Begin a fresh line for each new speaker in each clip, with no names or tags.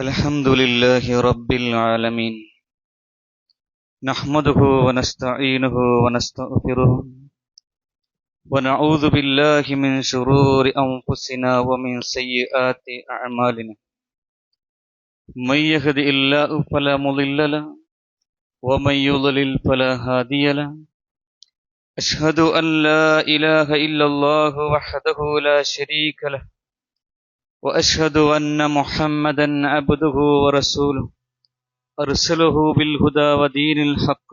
الحمد لله رب العالمين نحمده ونستعينه ونستغفره ونعوذ بالله من شرور أنفسنا ومن سيئات أعمالنا من يهد الله فلا مضل له ومن يضلل فلا هادي له أشهد أن لا إله إلا الله وحده لا شريك له وأشهد أن محمدا عبده ورسوله أرسله بالهدى ودين الحق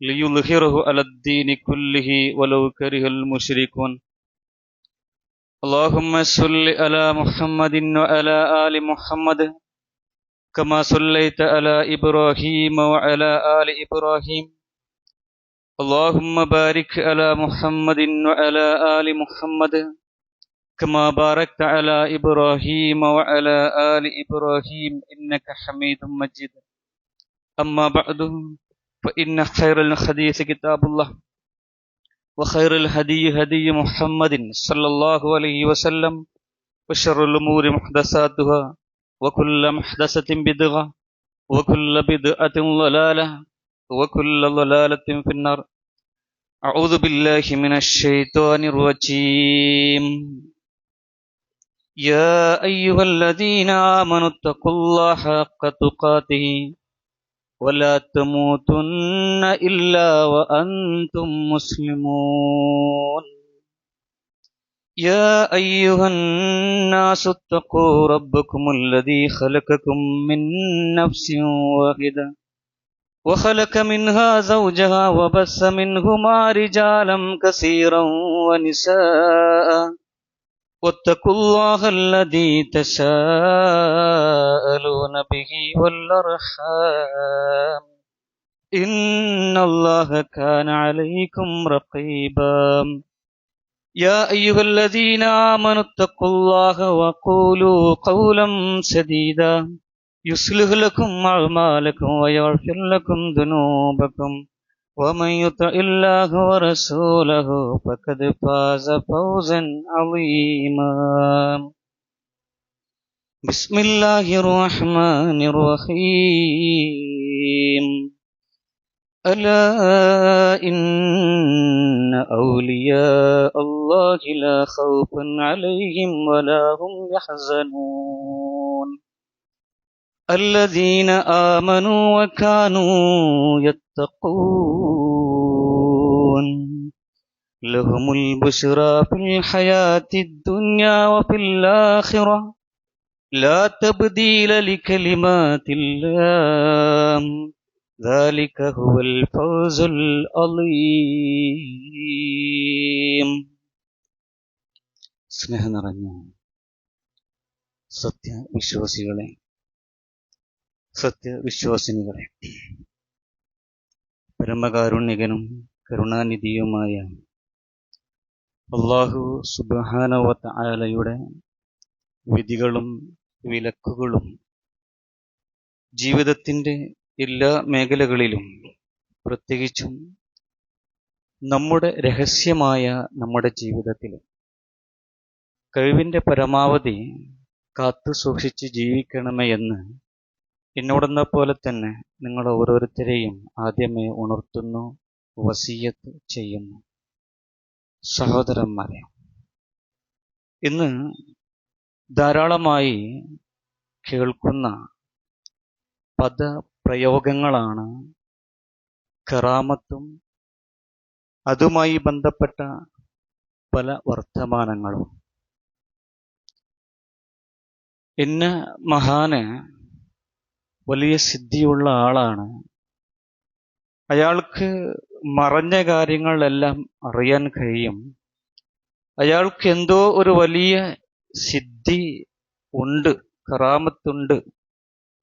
ليظهره على الدين كله ولو كره المشركون اللهم صل على محمد وعلى آل محمد كما صليت على إبراهيم وعلى آل إبراهيم اللهم بارك على محمد وعلى آل محمد كما باركت على إبراهيم وعلى آل إبراهيم إنك حميد مجيد أما بعد فإن خير الحديث كتاب الله وخير الهدي هدي محمد صلى الله عليه وسلم وشر الأمور محدثاتها وكل محدثة بدعة وكل بدعة ضلالة وكل ضلالة في النار أعوذ بالله من الشيطان الرجيم يا أيها الذين آمنوا اتقوا الله حق تقاته ولا تموتن إلا وأنتم مسلمون يا أيها الناس اتقوا ربكم الذي خلقكم من نفس واحدة وخلق منها زوجها وبث منهما رجالا كثيرا ونساء واتقوا الله الذي تساءلون به والأرحام إن الله كان عليكم رقيبا يا أيها الذين آمنوا اتقوا الله وقولوا قولا سديدا يصلح لكم أعمالكم ويغفر لكم ذنوبكم ومن يطع الله ورسوله فقد فاز فوزا عظيما بسم الله الرحمن الرحيم ألا إن أولياء الله لا خوف عليهم ولا هم يحزنون الذين آمنوا وكانوا يتقون لهم البشرى في الحياة الدنيا وفي الآخرة لا تبديل لكلمات الله ذلك هو الفوز العظيم സ്നേഹം നിറഞ്ഞ സത്യവിശ്വാസിനികളെ പരമകാരുണ്യകനും കരുണാനിധിയുമായ അല്ലാഹു സുബ്ഹാനഹു വ തആലയുടെ വിധികളും വിലക്കുകളും ജീവിതത്തിൻ്റെ എല്ലാ മേഖലകളിലും പ്രത്യേകിച്ചും നമ്മുടെ രഹസ്യമായ നമ്മുടെ ജീവിതത്തിൽ കഴിവിൻ്റെ പരമാവധി കാത്തു സൂക്ഷിച്ച് ജീവിക്കണമേ എന്ന് എന്നോടെന്ന പോലെ തന്നെ നിങ്ങൾ ഓരോരുത്തരെയും ആദ്യമേ ഉണർത്തുന്നു, വസിയത്ത് ചെയ്യുന്നു. സഹോദരന്മാരെ, ഇന്ന് ധാരാളമായി കേൾക്കുന്ന പദപ്രയോഗങ്ങളാണ് കറാമത്തും അതുമായി ബന്ധപ്പെട്ട പല വർത്തമാനങ്ങളും. ഇന്ന മഹാന് വലിയ സിദ്ധിയുള്ള ആളാണ്, അയാൾക്ക് മറഞ്ഞ കാര്യങ്ങളെല്ലാം അറിയാൻ കഴിയും, അയാൾക്ക് എന്തോ ഒരു വലിയ സിദ്ധി ഉണ്ട്, കറാമത്തുണ്ട്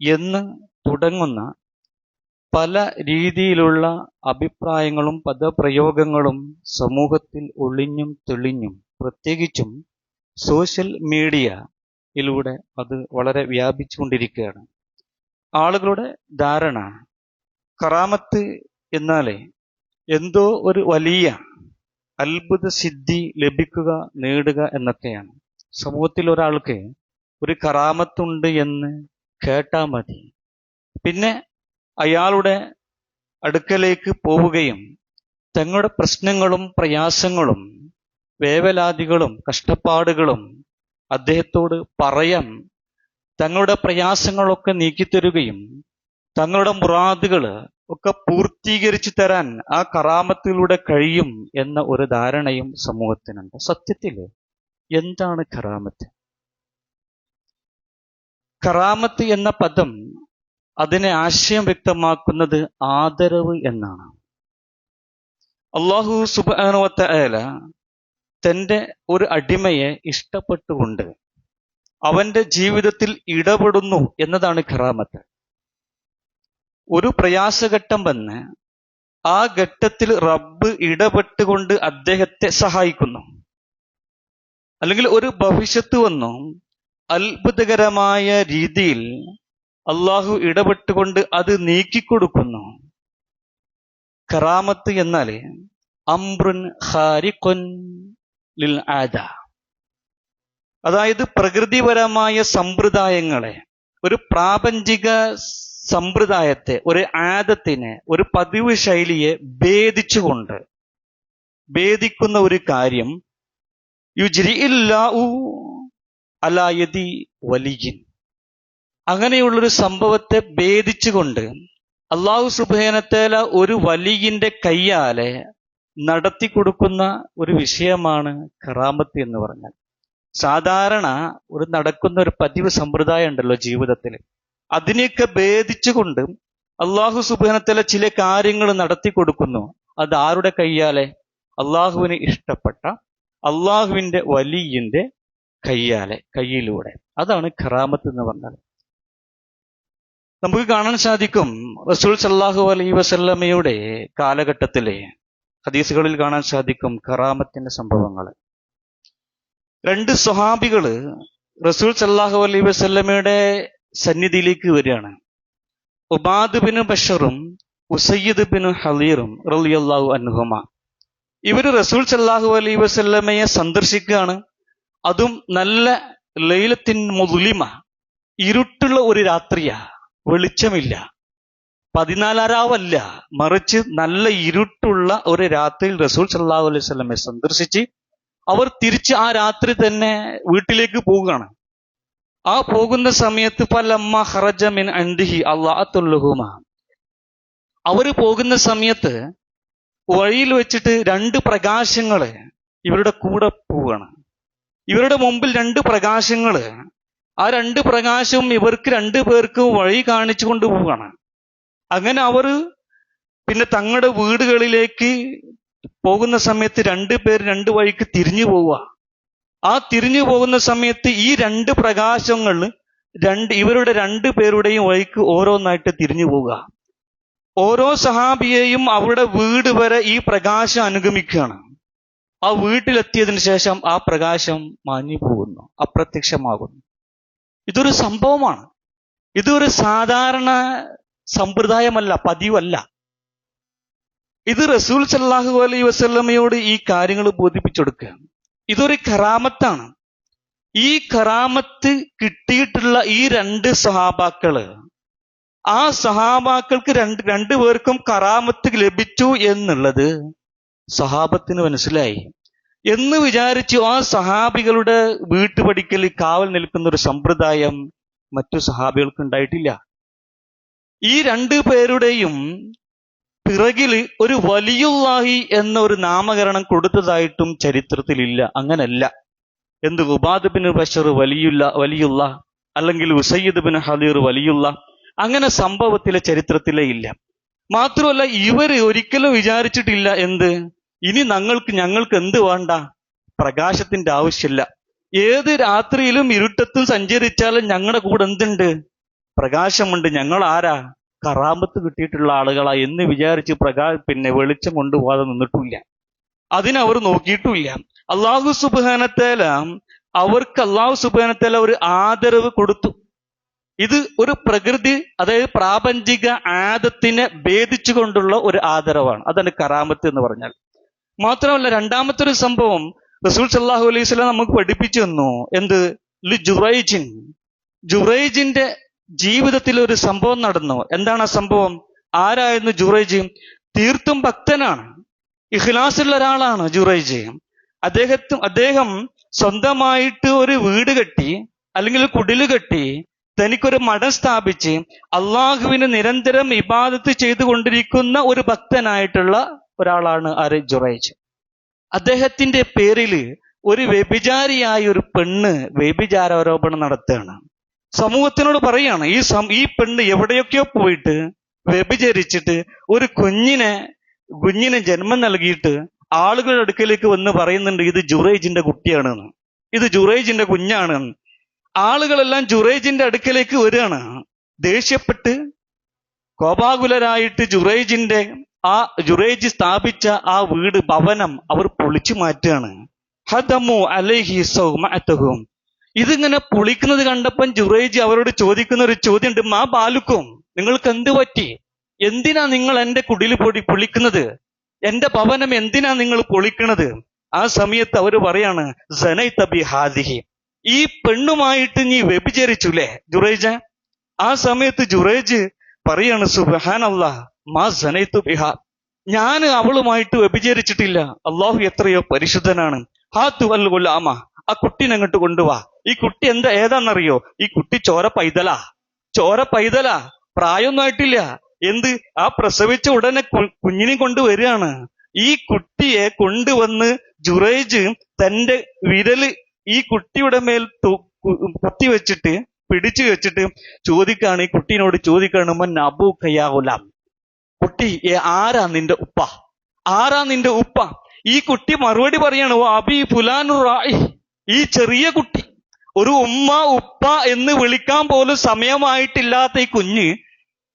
എന്ന് തുടങ്ങുന്ന പല രീതിയിലുള്ള അഭിപ്രായങ്ങളും പദപ്രയോഗങ്ങളും സമൂഹത്തിൽ ഒളിഞ്ഞും തെളിഞ്ഞും പ്രത്യേകിച്ചും സോഷ്യൽ മീഡിയയിലൂടെ അത് വളരെ വ്യാപിച്ചുകൊണ്ടിരിക്കുകയാണ്. ആളുകളുടെ ധാരണ കറാമത്ത് എന്നാലേ എന്തോ ഒരു വലിയ അത്ഭുത സിദ്ധി ലഭിക്കുക, നേടുക എന്നൊക്കെയാണ്. സമൂഹത്തിൽ ഒരാൾക്ക് ഒരു കറാമത്തുണ്ട് എന്ന് കേട്ടാ മതി. പിന്നെ അയാളുടെ അടുക്കലേക്ക് പോവുകയും തങ്ങളുടെ പ്രശ്നങ്ങളും പ്രയാസങ്ങളും വേവലാതികളും കഷ്ടപ്പാടുകളും അദ്ദേഹത്തോട് പറയാം, തങ്ങളുടെ പ്രയാസങ്ങളൊക്കെ നീക്കിത്തരുകയും തങ്ങളുടെ മുറാദുകൾ ഒക്കെ പൂർത്തീകരിച്ചു തരാൻ ആ കറാമത്തിലൂടെ കഴിയും എന്ന ഒരു ധാരണയും സമൂഹത്തിനുണ്ട്. സത്യത്തിൽ എന്താണ് കറാമത്ത്? കറാമത്ത് എന്ന പദം അതിനെ ആശയം വ്യക്തമാക്കുന്നത് ആദരവ് എന്നാണ്. അല്ലാഹു സുബ്ഹാനഹു വ തആല തൻ്റെ ഒരു അടിമയെ ഇഷ്ടപ്പെട്ടുകൊണ്ട് അവന്റെ ജീവിതത്തിൽ ഇടപെടുന്നു എന്നതാണ് കറാമത്ത്. ഒരു പ്രയാസഘട്ടം വന്ന് ആ ഘട്ടത്തിൽ റബ്ബ് ഇടപെട്ടുകൊണ്ട് അദ്ദേഹത്തെ സഹായിക്കുന്നു. അല്ലെങ്കിൽ ഒരു ഭവിഷ്യത്ത് വന്നു അത്ഭുതകരമായ രീതിയിൽ അള്ളാഹു ഇടപെട്ടുകൊണ്ട് അത് നീക്കിക്കൊടുക്കുന്നു. കറാമത്ത് എന്നാൽ അംറുൻ ഖാരിഖുൻ ലിൽ ആദ, അതായത് പ്രകൃതിപരമായ സമ്പ്രദായങ്ങളെ, ഒരു പ്രാപഞ്ചിക സമ്പ്രദായത്തെ, ഒരു ആദത്തിനെ, ഒരു പതിവ് ശൈലിയെ ഭേദിക്കുന്ന ഒരു കാര്യം യുജ്രിഇല്ലാഹു അലാ യദി വലിയിൻ, അങ്ങനെയുള്ളൊരു സംഭവത്തെ ഭേദിച്ചുകൊണ്ട് അല്ലാഹു സുബ്ഹാനഹു വ തആല ഒരു വലിയിന്റെ കയ്യാലെ നടത്തി കൊടുക്കുന്ന ഒരു വിഷയമാണ് കറാമത്ത് എന്ന് പറഞ്ഞാൽ. സാധാരണ ഒരു നടക്കുന്ന ഒരു പതിവ് സമ്പ്രദായം ഉണ്ടല്ലോ ജീവിതത്തിൽ, അതിനെയൊക്കെ ഭേദിച്ചുകൊണ്ട് അള്ളാഹു സുബ്ഹാനഹു വ തആല ചില കാര്യങ്ങൾ നടത്തി കൊടുക്കുന്നു. അത് ആരുടെ കയ്യാലെ? അള്ളാഹുവിന് ഇഷ്ടപ്പെട്ട അള്ളാഹുവിന്റെ വലിയിന്റെ കയ്യിലൂടെ. അതാണ് കറാമത്ത് എന്ന് പറഞ്ഞാൽ. നമുക്ക് കാണാൻ സാധിക്കും റസൂൽ സല്ലല്ലാഹു അലൈഹി വസല്ലമയുടെ കാലഘട്ടത്തിലെ ഹദീസുകളിൽ കാണാൻ സാധിക്കും കറാമത്തിന്റെ സംഭവങ്ങൾ. രണ്ട് സ്വഹാബികള് റസൂൽ സല്ലല്ലാഹു അലൈഹി വസല്ലമയുടെ സന്നിധിയിലേക്ക് വരികയാണ്. ഉബാദ് ബിൻ ബഷറും ഉസയ്യിദ് ബിൻ ഹളീറും റളിയല്ലാഹു അൻഹുമ. ഇവര് റസൂൽ സല്ലല്ലാഹു അലൈഹി വസല്ലമയെ സന്ദർശിക്കുകയാണ്. അതും നല്ല ലൈലത്തിൻ മുദ്ലിമ, ഇരുട്ടുള്ള ഒരു രാത്രിയാ, വെളിച്ചമില്ല, 14 രാവല്ല, മറിച്ച് നല്ല ഇരുട്ടുള്ള ഒരു രാത്രിയിൽ റസൂൽ സല്ലല്ലാഹു അലൈഹി വസല്ലമയെ സന്ദർശിച്ച് അവർ തിരിച്ച് ആ രാത്രി തന്നെ വീട്ടിലേക്ക് പോവുകയാണ്. ആ പോകുന്ന സമയത്ത് ഫലമ്മ ഖറജ മിൻ ഇൻദിഹി അല്ലാഅത്തുല്ലഹുമ, അവര് പോകുന്ന സമയത്ത് വഴിയിൽ വെച്ചിട്ട് 2 പ്രകാശങ്ങള് ഇവരുടെ കൂടെ പോവുകയാണ്. ഇവരുടെ മുമ്പിൽ 2 പ്രകാശങ്ങള്, ആ 2 പ്രകാശവും ഇവർക്ക് 2 പേർക്കും വഴി കാണിച്ചു കൊണ്ടുപോവുകയാണ്. അങ്ങനെ അവർ പിന്നെ തങ്ങളുടെ വീടുകളിലേക്ക് പോകുന്ന സമയത്ത് 2 പേർ 2 വഴിക്ക് തിരിഞ്ഞു പോവുക. ആ തിരിഞ്ഞു പോകുന്ന സമയത്ത് ഈ 2 പ്രകാശങ്ങൾ ഇവരുടെ 2 പേരുടെയും വഴിക്ക് ഓരോന്നായിട്ട് തിരിഞ്ഞു പോവുക. ഓരോ സഹാബിയെയും അവരുടെ വീട് വരെ ഈ പ്രകാശം അനുഗമിക്കുകയാണ്. ആ വീട്ടിലെത്തിയതിനു ശേഷം ആ പ്രകാശം മാഞ്ഞു പോകുന്നു, അപ്രത്യക്ഷമാകുന്നു. ഇതൊരു സംഭവമാണ്. ഇതൊരു സാധാരണ സമ്പ്രദായമല്ല, പതിവല്ല. ഇത് റസൂൽ സല്ലല്ലാഹു അലൈഹി വസല്ലമയോട് ഈ കാര്യങ്ങൾ ബോധിപ്പിച്ചു കൊടുക്കുകയാണ്. ഇതൊരു കറാമത്താണ്. ഈ കറാമത്ത് കിട്ടിയിട്ടുള്ള ഈ 2 സഹാബാക്കള്, ആ സഹാബാക്കൾക്ക് 2 പേർക്കും കറാമത്ത് ലഭിച്ചു എന്നുള്ളത് സഹാബത്തിന് മനസ്സിലായി എന്ന് വിചാരിച്ചു ആ സഹാബികളുടെ വീട്ടുപടിക്കൽ കാവൽ നിൽക്കുന്ന ഒരു സമ്പ്രദായം മറ്റു സഹാബികൾക്ക് ഉണ്ടായിട്ടില്ല. ഈ 2 പേരുടെയും പിറകിൽ ഒരു വലിയുല്ലാഹി എന്ന ഒരു നാമകരണം കൊടുത്തതായിട്ടും ചരിത്രത്തിലില്ല. അങ്ങനല്ല. എന്ത് ഉബാദ് ബിൻ ബഷർ വലിയുള്ള, അല്ലെങ്കിൽ ഉസയ്യിദ് ബിൻ ഹളീർ വലിയുള്ള, അങ്ങനെ സംഭവത്തിലെ ചരിത്രത്തിലേ ഇല്ല. മാത്രമല്ല ഇവര് ഒരിക്കലും വിചാരിച്ചിട്ടില്ല എന്ത്, ഇനി ഞങ്ങൾക്ക് എന്ത് വേണ്ട, പ്രകാശത്തിന്റെ ആവശ്യമില്ല. ഏത് രാത്രിയിലും ഇരുട്ടത്തും സഞ്ചരിച്ചാലും ഞങ്ങളുടെ കൂടെ എന്തുണ്ട്, പ്രകാശമുണ്ട്. ഞങ്ങൾ ആരാ, കറാമത്ത് കിട്ടിയിട്ടുള്ള ആളുകളാ എന്ന് വിചാരിച്ച് വെളിച്ചം കൊണ്ടുപോകാതെ നിന്നിട്ടില്ല. അതിനവർ നോക്കിയിട്ടുമില്ല. അല്ലാഹു സുബ്ഹാനഹു വ തആല അവർക്ക് ഒരു ആദരവ് കൊടുത്തു. ഇത് ഒരു പ്രകൃതി, അതായത് പ്രാപഞ്ചിക ആദത്തിനെ ഭേദിച്ചുകൊണ്ടുള്ള ഒരു ആദരവാണ്. അതാണ് കറാമത്ത് എന്ന് പറഞ്ഞാൽ. മാത്രമല്ല രണ്ടാമത്തെ ഒരു സംഭവം റസൂൽ സല്ലല്ലാഹു അലൈഹി വസല്ലം നമുക്ക് പഠിപ്പിച്ചു തന്നു. എന്ത്? ജുറൈജിന്റെ ജീവിതത്തിൽ ഒരു സംഭവം നടന്നു. എന്താണ് ആ സംഭവം? ആരായിരുന്നു ജുറൈജ്? തീർത്തും ഭക്തനാണ്, ഇഖ്ലാസുള്ള ഒരാളാണ് ജുറൈജ്. അദ്ദേഹം സ്വന്തമായിട്ട് ഒരു വീട് കെട്ടി, അല്ലെങ്കിൽ കുടില് കെട്ടി, തനിക്കൊരു മഠം സ്ഥാപിച്ച് അള്ളാഹുവിന് നിരന്തരം ഇബാദത്ത് ചെയ്തുകൊണ്ടിരിക്കുന്ന ഒരു ഭക്തനായിട്ടുള്ള ഒരാളാണ് ആര്? ജുറൈജ്. അദ്ദേഹത്തിന്റെ പേരിൽ ഒരു വ്യഭിചാരിയായ ഒരു പെണ്ണ് വ്യഭിചാരോപണം നടത്തുകയാണ്. സമൂഹത്തിനോട് പറയാണ്, ഈ പെണ്ണ് എവിടെയൊക്കെയോ പോയിട്ട് വ്യഭിചരിച്ചിട്ട് ഒരു കുഞ്ഞിനെ ജന്മം നൽകിയിട്ട് ആളുകളുടെ അടുക്കലേക്ക് വന്ന് പറയുന്നുണ്ട്, ഇത് ജുറൈജിന്റെ കുട്ടിയാണെന്ന്, ഇത് ജുറൈജിന്റെ കുഞ്ഞാണെന്ന്. ആളുകളെല്ലാം ജുറൈജിന്റെ അടുക്കലേക്ക് വരികയാണ്. ദേഷ്യപ്പെട്ട് കോപാകുലരായിട്ട് ജുറൈജ് സ്ഥാപിച്ച ആ വീട്, ഭവനം അവർ പൊളിച്ചു മാറ്റുകയാണ്. ഹദമു അലൈഹി സൗമഅതഹും. ഇതിങ്ങനെ പൊളിക്കുന്നത് കണ്ടപ്പം ജുറൈജ് അവരോട് ചോദിക്കുന്ന ഒരു ചോദ്യമുണ്ട്, മാ ബാലുക്കും, നിങ്ങൾക്ക് എന്ത് പറ്റി? എന്തിനാ നിങ്ങൾ എന്റെ കുടിൽ പൊളിക്കുന്നത്? എന്റെ ഭവനം എന്തിനാ നിങ്ങൾ പൊളിക്കണത്? ആ സമയത്ത് അവർ പറയാണ്, സനൈത ബിഹാദിഹി, ഈ പെണ്ണുമായിട്ട് നീ വ്യഭിചരിച്ചുല്ലേ ജുറൈജ്? ആ സമയത്ത് ജുറൈജ് പറയാണ്, സുബ്ഹാനല്ലാഹ് മാ സനൈതു ബിഹാ, ഞാൻ അവളുമായിട്ട് വ്യഭിചരിച്ചിട്ടില്ല, അള്ളാഹു എത്രയോ പരിശുദ്ധനാണ്. ഹാത്തു അൽ ഗുലാമ, ആ കുട്ടീനെ അങ്ങോട്ട് കൊണ്ടുവാ. ഈ കുട്ടി ഏതാന്നറിയോ? ഈ കുട്ടി ചോര പൈതലാ, പ്രായമൊന്നും ആയിട്ടില്ല. ആ പ്രസവിച്ച ഉടനെ കുഞ്ഞിനെ കൊണ്ടുവരികയാണ്. ഈ കുട്ടിയെ കൊണ്ടുവന്ന് ജുറൈജ് തന്റെ വിരല് ഈ കുട്ടിയുടെ മേൽ കുത്തിവെച്ചിട്ട് പിടിച്ചു വെച്ചിട്ട് ചോദിക്കാണ്, ഈ കുട്ടീനോട് ചോദിക്കാണ്, മൻ അബൂക യാ ഗുലാം, കുട്ടി ആരാ നിന്റെ ഉപ്പ? ഈ കുട്ടി മറുപടി പറയാണ്, ഓ അബി ഫുലാനു റായി, ഈ ചെറിയ കുട്ടി, ഒരു ഉപ്പ എന്ന് വിളിക്കാൻ പോലും സമയമായിട്ടില്ലാത്ത ഈ കുഞ്ഞ്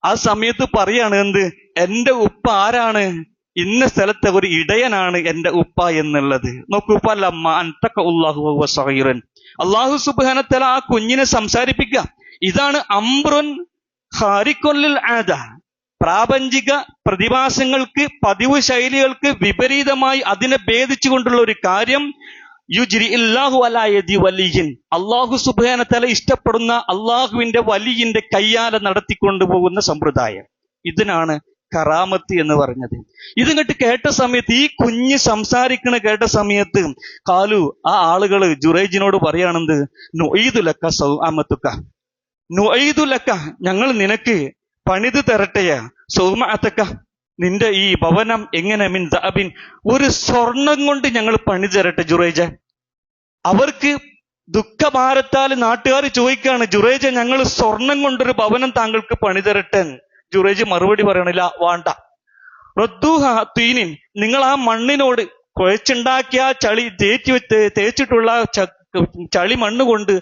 ആ സമയത്ത് പറയാണ്, എന്റെ ഉപ്പ ആരാണ്? ഇന്ന സ്ഥലത്തെ ഒരു ഇടയനാണ് എന്റെ ഉപ്പ എന്നുള്ളത്. നോക്കൂ, അല്ലാഹു സുബ്ഹാനഹു വതആല ആ കുഞ്ഞിനെ സംസാരിപ്പിക്കുക. ഇതാണ് അംറുൻ ഖാരിഖുൽ ആദ. പ്രാപഞ്ചിക പ്രതിഭാസങ്ങൾക്ക്, പതിവ് ശൈലികൾക്ക് വിപരീതമായി അതിനെ ഭേദിച്ചുകൊണ്ടുള്ള ഒരു കാര്യം. യുജ്രി ഇല്ലാഹു അലാ യദി വലിയിൻ, അല്ലാഹു സുബ്ഹാനഹു വതആല ഇഷ്ടപ്പെടുന്ന അള്ളാഹുവിന്റെ വലിയിന്റെ കയ്യാലെ നടത്തിക്കൊണ്ടുപോകുന്ന സമ്പ്രദായം. ഇതിനാണ് കറാമത്ത് എന്ന് പറഞ്ഞത്. ഇതിങ്ങോട്ട് കേട്ട സമയത്ത്, ഈ കുഞ്ഞ് കേട്ട സമയത്ത് കാലു, ആ ആളുകള് ജുറൈജിനോട് പറയാണെന്ത്, നുഈദുലക സൗഅമതുക, നുഈദുലക, ഞങ്ങൾ നിനക്ക് പണിത് തരട്ടെയാ, സൗമഅതക, നിന്റെ ഈ ഭവനം എങ്ങനെ, മിൻ ദഅബിൻ, ഒരു സ്വർണം കൊണ്ട് ഞങ്ങൾ പണിത് തരട്ടെ ജുറൈജ്. അവർക്ക് ദുഃഖഭാരത്താൽ നാട്ടുകാർ ചോദിക്കാണ്, ജുറൈജ് ഞങ്ങൾ സ്വർണം കൊണ്ടൊരു ഭവനം താങ്കൾക്ക് പണിതരട്ടെ. ജുറൈജ് മറുപടി പറയണില്ല, വേണ്ട. റദ്ദൂഹ തീനിൻ, നിങ്ങൾ ആ മണ്ണിനോട് കുഴച്ചുണ്ടാക്കിയ ചളി തേച്ചിട്ടുള്ള ചളി മണ്ണ് കൊണ്ട്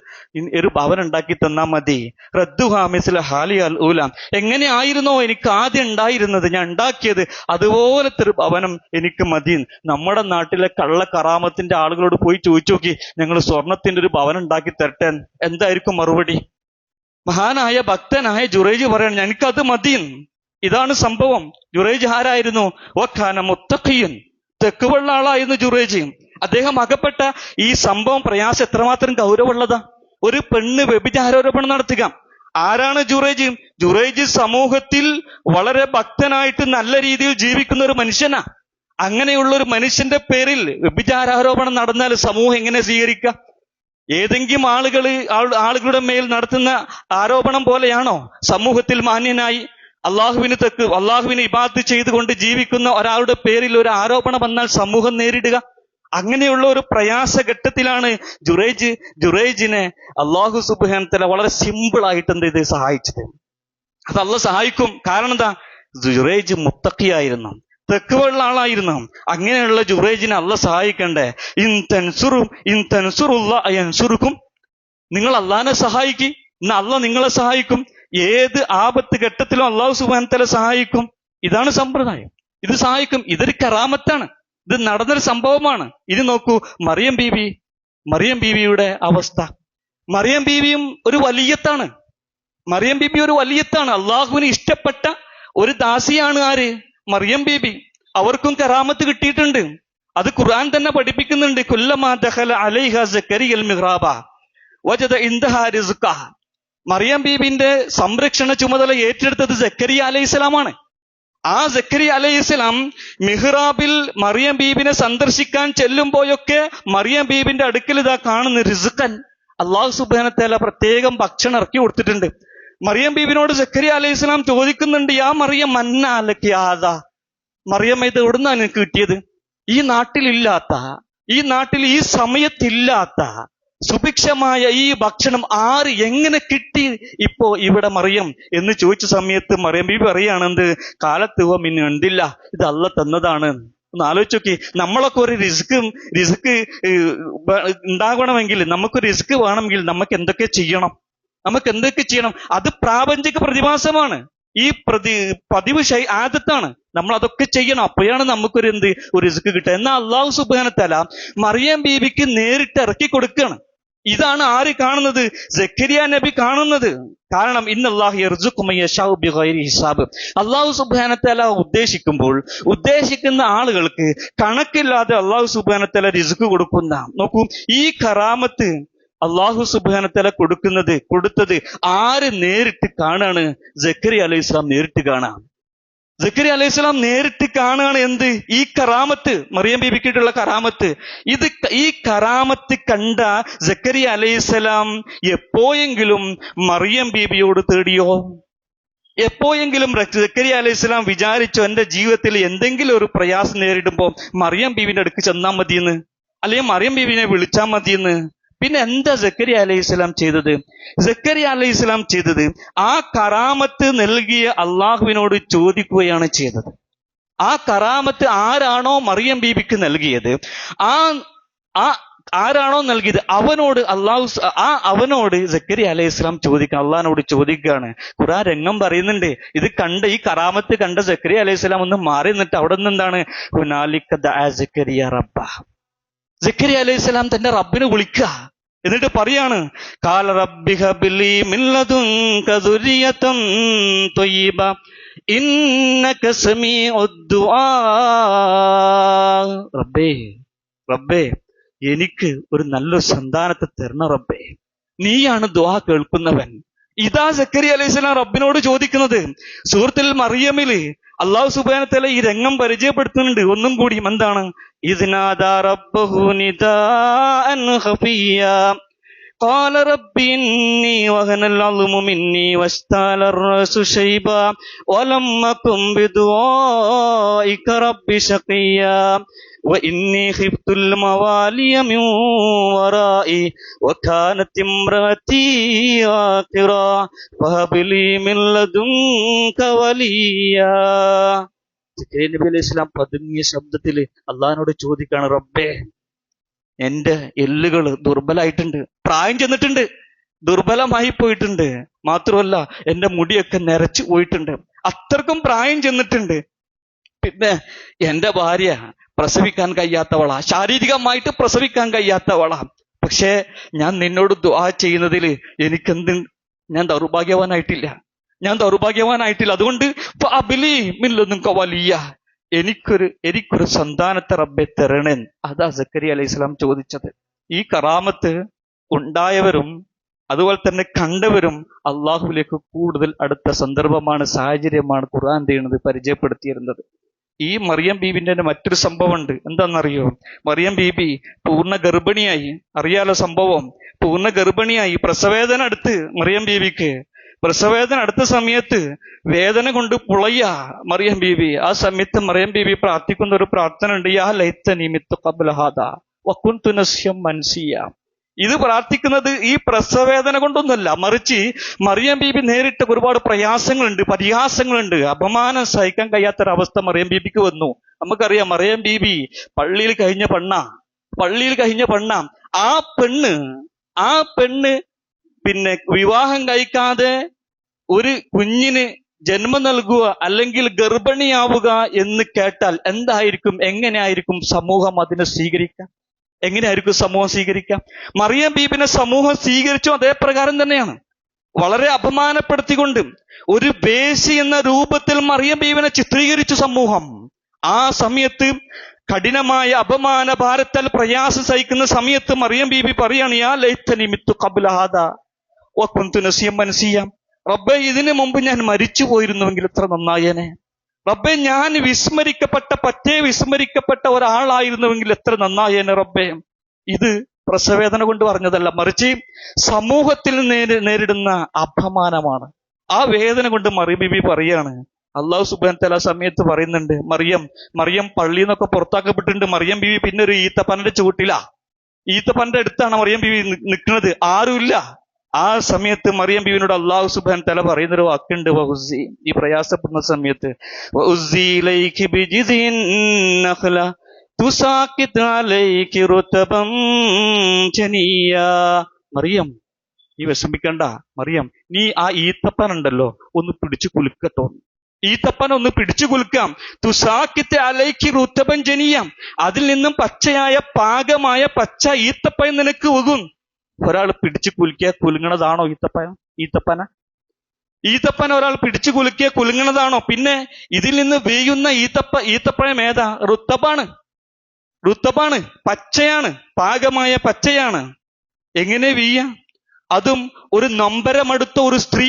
ഒരു ഭവനം ഉണ്ടാക്കി തന്നാ മതി. റദ്ദുഹ മിസ്ല ഹാലി അൽ ഊലാം, എങ്ങനെയായിരുന്നോ എനിക്ക് ആദ്യം ഉണ്ടായിരുന്നത്, ഞാൻ ഉണ്ടാക്കിയത്, അതുപോലത്തെ ഒരു ഭവനം എനിക്ക് മതി. നമ്മുടെ നാട്ടിലെ കറാമത്തിന്റെ ആളുകളോട് പോയി ചോദിച്ചു നോക്കി, ഞങ്ങൾ സ്വർണത്തിന്റെ ഒരു ഭവനം ഉണ്ടാക്കി തരട്ടെ, എന്തായിരിക്കും മറുപടി? മഹാനായ ഭക്തനായ ജുറൈജ് പറയാണ്, എനിക്കത് മതി. ഇതാണ് സംഭവം. ജുറൈജ് ആരായിരുന്നു? വഖാന മുത്തഖിയൻ, തെക്കുവള്ള ആളായിരുന്നു ജുറൈജ്. അദ്ദേഹം അകപ്പെട്ട ഈ സംഭവം, പ്രയാസം എത്രമാത്രം ഗൗരവമുള്ളതാ. ഒരു പെണ്ണ് വ്യഭിചാരോപണം നടത്തുക. ആരാണ് ജുറൈജ്? ജുറൈജ് സമൂഹത്തിൽ വളരെ ഭക്തനായിട്ട് നല്ല രീതിയിൽ ജീവിക്കുന്ന ഒരു മനുഷ്യനാ. അങ്ങനെയുള്ള ഒരു മനുഷ്യന്റെ പേരിൽ വ്യഭിചാരോപണം നടന്നാൽ സമൂഹം എങ്ങനെ സ്വീകരിക്കുക? ഏതെങ്കിലും ആളുകളുടെ മേൽ നടത്തുന്ന ആരോപണം പോലെയാണോ സമൂഹത്തിൽ മാന്യനായി അള്ളാഹുവിന് ഇബാദത്ത് ചെയ്തുകൊണ്ട് ജീവിക്കുന്ന ഒരാളുടെ പേരിൽ ഒരു ആരോപണം വന്നാൽ സമൂഹം നേരിടുക? അങ്ങനെയുള്ള ഒരു പ്രയാസഘട്ടത്തിലാണ് ജുറൈജിനെ അള്ളാഹു സുബ്ഹാനഹു വതആല വളരെ സിമ്പിൾ ആയിട്ട് സഹായിച്ചത്. അത് അള്ളാഹ് സഹായിക്കും. കാരണം എന്താ? ജുറൈജ് മുത്തഖിയായിരുന്നു, തെക്കുവള്ള ആളായിരുന്നു. അങ്ങനെയുള്ള ജുറൈജിനെ അള്ളാഹ് സഹായിക്കണ്ടേ? ഇൻ തൻസുറുല്ലാഹ യൻസുറുക്കും, നിങ്ങൾ അള്ളാഹിനെ സഹായിക്കും, ഇന്ന് അള്ളാഹ് നിങ്ങളെ സഹായിക്കും. ഏത് ആപത്ത് ഘട്ടത്തിലും അള്ളാഹു സുബ്ഹാനഹു വതആല സഹായിക്കും. ഇതാണ് സമ്പ്രദായം. ഇത് സഹായിക്കും. ഇതൊരു കറാമത്താണ്. ഇത് നടന്നൊരു സംഭവമാണ്. ഇനി നോക്കൂ, മറിയം ബീവിയുടെ അവസ്ഥ. മറിയം ബീവിയും ഒരു വലിയത്താണ്. അള്ളാഹുവിന് ഇഷ്ടപ്പെട്ട ഒരു ദാസിയാണ് ആര്? മറിയം ബീബി. അവർക്കും കറാമത്ത് കിട്ടിയിട്ടുണ്ട്. അത് ഖുർആൻ തന്നെ പഠിപ്പിക്കുന്നുണ്ട്. കുല്ലമാ ദഖല അലൈഹ സക്കരിയൽ മിഹ്റാബ വജദ ഇൻദഹാ റിസ്ഖഹ. മറിയം ബീബിന്റെ സംരക്ഷണ ചുമതല ഏറ്റെടുത്തത് സക്കരിയ അലൈഹിസ്സലാമാണ്. ആ സക്കരിയ അലൈഹിസ്സലാം മിഹ്റാബിൽ മറിയം ബീബിനെ സന്ദർശിക്കാൻ ചെല്ലുമ്പോഴൊക്കെ മറിയം ബീബിന്റെ അടുക്കൽ ഇതാ കാണുന്ന റിസ്ഖൻ, അള്ളാഹു സുബ്ഹാനഹു വ തആല പ്രത്യേകം ഭക്ഷണം ഇറക്കി കൊടുത്തിട്ടുണ്ട്. മറിയം ബീബിനോട് സക്കരിയ അലൈഹിസ്സലാം ചോദിക്കുന്നുണ്ട്, യാ മറിയം മന്ന അലക്കി ആദാ, മറിയം ഇത് എവിടുന്നാ നിനക്ക് കിട്ടിയത്? ഈ നാട്ടിലില്ലാത്ത, ഈ നാട്ടിൽ ഈ സമയത്തില്ലാത്ത സുഭിക്ഷമായ ഈ ഭക്ഷണം എങ്ങനെ കിട്ടി ഇപ്പോ ഇവിടെ മറിയം എന്ന് ചോദിച്ച സമയത്ത് മറിയം ബീബി പറയുകയാണെന്ത്, കാലത്ത് മിന്നു കണ്ടില്ല, ഇത് അള്ള തന്നതാണ്. ഒന്ന് ആലോചിച്ച് നോക്കി, നമ്മളൊക്കെ ഒരു റിസ്ക് ഉണ്ടാകണമെങ്കിൽ, നമുക്ക് റിസ്ക് വേണമെങ്കിൽ നമുക്ക് എന്തൊക്കെ ചെയ്യണം? അത് പ്രാപഞ്ചിക പ്രതിഭാസമാണ്. ഈ പതിവ് ആദത്താണ്. നമ്മൾ അതൊക്കെ ചെയ്യണം. അപ്പോഴാണ് നമുക്കൊരു ഒരു റിസ്ക് കിട്ടുക. എന്നാൽ അള്ളാഹു സുബ്ഹാനഹു വ തആല മറിയം ബീബിക്ക് നേരിട്ട് ഇറക്കി കൊടുക്കുകയാണ്. ഇതാണ് ആര് കാണുന്നത്? സക്കരിയ നബി കാണുന്നത്. കാരണം ഇന്നല്ലാഹു യർസുഖു മൻ യശാഉ ബിഗൈരി ഹിസാബ്. അള്ളാഹു സുബ്ഹാനഹു വ തആല ഉദ്ദേശിക്കുമ്പോൾ ഉദ്ദേശിക്കുന്ന ആളുകൾക്ക് കണക്കില്ലാതെ അള്ളാഹു സുബ്ഹാനഹു വ തആല റിസ്ക് കൊടുക്കുന്ന, നോക്കൂ, ഈ കറാമത്ത് അള്ളാഹു സുബ്ഹാനഹു വ തആല കൊടുത്തത് ആര് നേരിട്ട് കാണാണ്? സക്കരിയ അലൈഹിസ്സലാം നേരിട്ട് കാണാം. സക്കരിയ അലൈഹിസ്സലാം നേരിട്ട് കാണുകയാണ് എന്ത്? ഈ കറാമത്ത്, മറിയം ബീബിക്കിട്ടുള്ള കറാമത്ത്. ഈ കറാമത്ത് കണ്ട സക്കരിയ അലൈഹിസ്സലാം എപ്പോഴെങ്കിലും മറിയം ബീബിയോട് തേടിയോ? എപ്പോഴെങ്കിലും സക്കരിയ അലൈഹിസ്സലാം വിചാരിച്ചോ എന്റെ ജീവിതത്തിൽ എന്തെങ്കിലും ഒരു പ്രയാസം നേരിടുമ്പോൾ മറിയം ബീബിന്റെ അടുക്ക് ചെന്നാൽ മതിയെന്ന്, അല്ലെങ്കിൽ മറിയം ബീബിനെ വിളിച്ചാൽ മതിയെന്ന്? പിന്നെ എന്താ സക്കരിയ അലൈഹിസ്സലാം ചെയ്തത്? സക്കരിയ അലൈഹിസ്സലാം ചെയ്തത് ആ കറാമത്ത് നൽകിയ അള്ളാഹുവിനോട് ചോദിക്കുകയാണ് ചെയ്തത്. ആ കറാമത്ത് ആരാണോ മറിയം ബീബിക്ക് നൽകിയത്, ആരാണോ നൽകിയത് അവനോട് സക്കരിയ അലൈഹിസ്സലാം അള്ളാഹിനോട് ചോദിക്കുകയാണ്. ഖുർആൻ രംഗം പറയുന്നുണ്ട്, ഇത് ഈ കറാമത്ത് കണ്ട സക്കരിയ അലൈഹിസ്സലാം ഒന്ന് മാറി നിന്നിട്ട് അവിടെ നിന്ന് എന്താണ്, ഹുനാലിക ദഅ സക്കരിയ റബ്ബ, സക്കരിയ അലൈഹിസ്സലാം തന്റെ റബ്ബിനെ വിളിക്കുക. എന്നിട്ട് പറയാണ്, ഖാല റബ്ബി ഹബ്ലി മിൻ ലദുൻക ദുരിയതൻ ത്വയ്യിബ ഇന്നക സമീഉദ് ദുആ. റബ്ബേ എനിക്ക് ഒരു നല്ലൊരു സന്താനത്തെ തരണം റബ്ബേ, നീയാണ് ദുആ കേൾക്കുന്നവൻ. ഇതാ സക്കരിയ അലൈഹിസ്സലാം റബ്ബിനോട് ചോദിക്കുന്നത്. സൂറത്തുൽ മറിയമില് അല്ലാഹു സുബ്ഹാനഹു വ തആല ഈ രംഗം പരിചയപ്പെടുത്തുന്നുണ്ട്. ഒന്നും കൂടി എന്താണ്? ഇദ്നാദാ റബ്ബഹു നിദാഅൻ ഖഫിയ്യാ ഖാല റബ്ബി ഇന്നി വഹനൽ അദ്മു മിന്നി വസ്തഅല الرأس ശൈബാ വലം അകും ബിദുആഇക റബ്ബി ശഖിയ്യാ وإني خفت الموالي من ورائي وكانت امرأتي عاقرا فهب لي من لدنك وليا. സക്കരിയ നബി അലൈഹി സ്വലാം പതുങ്ങിയ ശബ്ദത്തിൽ അള്ളാഹിനോട് ചോദിക്കാണ്, റബ്ബേ എന്റെ എല്ലുകൾ ദുർബലായിട്ടുണ്ട്, പ്രായം ചെന്നിട്ടുണ്ട്, ദുർബലമായി പോയിട്ടുണ്ട്. മാത്രമല്ല എന്റെ മുടിയൊക്കെ നരച്ചു പോയിട്ടുണ്ട്, അത്രക്കും പ്രായം ചെന്നിട്ടുണ്ട്. പിന്നെ എന്റെ ഭാര്യ പ്രസവിക്കാൻ കഴിയാത്തവളാ, ശാരീരികമായിട്ട് പ്രസവിക്കാൻ കഴിയാത്തവളാ. പക്ഷേ ഞാൻ നിന്നോട് ദുആ ചെയ്യുന്നതിൽ ഞാൻ ദൗർഭാഗ്യവാനായിട്ടില്ല. അതുകൊണ്ട് വലിയ എനിക്കൊരു സന്താനത്തെ റബ്ബെ തരണേ. അതാ സക്കരിയ അലൈഹി സ്വലാം ചോദിച്ചത്. ഈ കറാമത്ത് ഉണ്ടായവരും അതുപോലെ തന്നെ കണ്ടവരും അള്ളാഹുവിലേക്ക് കൂടുതൽ അടുത്ത സന്ദർഭമാണ്, സാഹചര്യമാണ് ഖുർആൻ ചെയ്യുന്നത് പരിചയപ്പെടുത്തിയിരുന്നത്. ഈ മറിയം ബീബിന്റെ മറ്റൊരു സംഭവം ഉണ്ട്. എന്താണെന്നറിയോ? മറിയം ബീബി പൂർണ്ണ ഗർഭിണിയായി. അറിയാലോ സംഭവം. പൂർണ്ണ ഗർഭിണിയായി, പ്രസവേദന അടുത്ത് മറിയം ബീബിക്ക്. പ്രസവേദന അടുത്ത സമയത്ത് വേദന കൊണ്ട് പുളയ്യ മറിയം ബീബി. ആ സമയത്ത് മറിയം ബീബി പ്രാർത്ഥിക്കുന്ന ഒരു പ്രാർത്ഥന ഉണ്ട്, യാ ലൈതനി മിത്തു ഖബ്ല ഹാദാ വകുന്തു നസ്യം മൻസിയ. ഇത് പ്രാർത്ഥിക്കുന്നത് ഈ പ്രസവേദന കൊണ്ടൊന്നുമല്ല, മറിച്ച് മറിയം ബീബി നേരിട്ട ഒരുപാട് പ്രയാസങ്ങളുണ്ട്, പരിഹാസങ്ങളുണ്ട്, അപമാനം സഹിക്കാൻ കഴിയാത്തൊരവസ്ഥ മറിയം ബീബിക്ക് വന്നു. നമുക്കറിയാം, മറിയം ബീബി പള്ളിയിൽ കഴിഞ്ഞ പെണ്ണ. ആ പെണ്ണ് പിന്നെ വിവാഹം കഴിക്കാതെ ഒരു കുഞ്ഞിന് ജന്മം നൽകുക അല്ലെങ്കിൽ ഗർഭിണിയാവുക എന്ന് കേട്ടാൽ എങ്ങനെയായിരിക്കും സമൂഹം അതിനെ സ്വീകരിക്കുക? മറിയം ബീബിനെ സമൂഹം സ്വീകരിച്ചു അതേ പ്രകാരം തന്നെയാണ്. വളരെ അപമാനപ്പെടുത്തിക്കൊണ്ട് ഒരു വേശ്യ എന്ന രൂപത്തിൽ മറിയം ബീബിനെ ചിത്രീകരിച്ചു സമൂഹം. ആ സമയത്ത് കഠിനമായ അപമാന ഭാരത്താൽ പ്രയാസം സഹിക്കുന്ന സമയത്ത് മറിയം ബീബി പറയാണ്, യാ ലൈതനി മിത്തു ഖബ്ല ഹാദാ വകുന്തു നസിയ്യൻ മൻസിയ്യ. റബ്ബേ, ഇതിനു മുമ്പ് ഞാൻ മരിച്ചു പോയിരുന്നുവെങ്കിൽ എത്ര നന്നായേനെ. റബ്ബേ, ഞാൻ പറ്റേ വിസ്മരിക്കപ്പെട്ട ഒരാളായിരുന്നുവെങ്കിൽ എത്ര നന്നായേനെ റബ്ബേ. ഇത് പ്രസവേദന കൊണ്ട് പറഞ്ഞതല്ല, മറിച്ച് സമൂഹത്തിൽ നേരിടുന്ന അപമാനമാണ്. ആ വേദന കൊണ്ട് മറിയം ബീബി പറയാണ്. അള്ളാഹു സുബ്ഹാനഹു വ തആല സമയത്ത് പറയുന്നുണ്ട്, മറിയം പള്ളിയിൽ നിന്നൊക്കെ പുറത്താക്കപ്പെട്ടിട്ടുണ്ട്. മറിയം ബീവി പിന്നെ ഒരു ഈത്തപ്പനന്റെ ചൂട്ടിലാ, ഈത്തപ്പന്റെ അടുത്താണ് മറിയം ബീവി നിൽക്കുന്നത്, ആരുമില്ല. ആ സമയത്ത് മറിയം ബീവിനോട് അള്ളാഹു സുബ്ഹാനഹു വ തആല പറയുന്നൊരു വാക്കുണ്ട്, വഉസ്സി, ഈ പ്രയാസപ്പെടുന്ന സമയത്ത്, വഉസ്സി ഇലൈകി ബിജിദിൻ നഖ്ല തുസാഖിത് അലൈകി റുതബൻ ജനിയ. മറിയം, നീ വിഷമിക്കണ്ട മറിയം, നീ ആ ഈത്തപ്പൻ ഉണ്ടല്ലോ ഒന്ന് പിടിച്ചു കുലുക്കട്ടോ. ഈത്തപ്പൻ ഒന്ന് പിടിച്ചു കുലുക്കാം. തുസാഖിത് അലൈകി റുതബൻ ജനിയ, അതിൽ നിന്നും പച്ചയായ പാകമായ പച്ച ഈത്തപ്പൻ നിനക്ക് ഒകും. ഒരാൾ പിടിച്ചു കുലുക്കിയ കുലുങ്ങണതാണോ ഈത്തപ്പന ഒരാൾ പിടിച്ചു കുലുക്കിയ കുലുങ്ങണതാണോ? പിന്നെ ഇതിൽ നിന്ന് വീഴുന്ന ഈത്തപ്പഴം ഏതാ? റുത്തബാണ്, പച്ചയാണ്, പാകമായ പച്ചയാണ്. എങ്ങനെ വീയ? അതും ഒരു നൊമ്പരമടുത്ത ഒരു സ്ത്രീ,